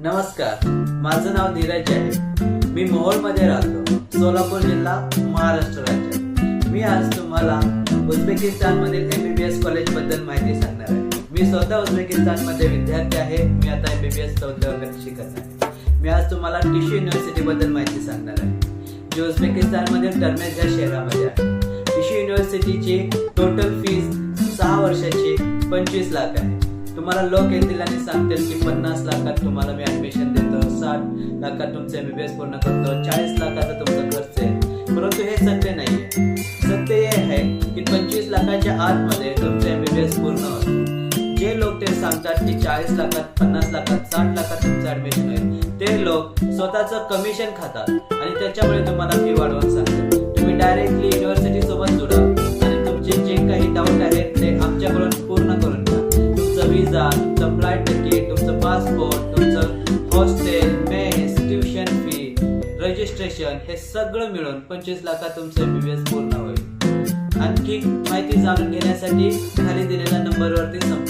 नमस्कार, माझं नाव धीरज आहे. मी मोहोळमध्ये राहतो, सोलापूर जिल्हा, महाराष्ट्र राज्य. मी आज तुम्हाला उझबेकिस्तानमधील MBBS कॉलेज बद्दल माहिती सांगणार आहे. मी स्वतः उझबेकिस्तानमध्ये विद्यार्थी आहे. मी आता MBBS 4थ्या वर्गात शिकत आहे. मी आज तुम्हाला टिशू युनिव्हर्सिटी बद्दल माहिती सांगणार आहे, जी उझबेकिस्तानमधील टर्मेज या शहरामध्ये आहे. टिशू युनिव्हर्सिटीची टोटल फीस 6 वर्षाची 25 लाख आहे. तुम्हाला लोक येतील आणि सांगतील की 50 लाखात तुम्हाला मी ऍडमिशन देतो, 60 लाखात तुमचं MBBS पूर्ण करतो, 40 लाखाचा तुमचा खर्च आहे. परंतु हे सत्य नाहीये. सत्य हे आहे की 25 लाखाच्या आतमध्ये तुमचं MBBS पूर्ण होतं. जे लोक ते सांगतात की 40 लाखात, 50 लाखात, 60 लाखात तुमचं ऍडमिशन होईल, ते लोक स्वतःचं कमिशन खातात आणि त्याच्यामुळे तुम्हाला फी वाढवून सांगतात. तुम्ही डायरेक्टली युनिव्हर्सिटी सोबत जुडा आणि तुमचे जे काही डाऊट आहेत ते आमच्याकडून पूर्ण करून घ्या. विजा, तुमचं फ्लाइट तिकीट, तुमचं पासपोर्ट, तुमचं hostel, mess, tuition fee, registration हे सगळं मिळून 25 लाखात तुमचं MBBS पूर्ण होईल. आणखी माहिती जाणून घेण्यासाठी खाली दिलेल्या नंबरवरती संपर्क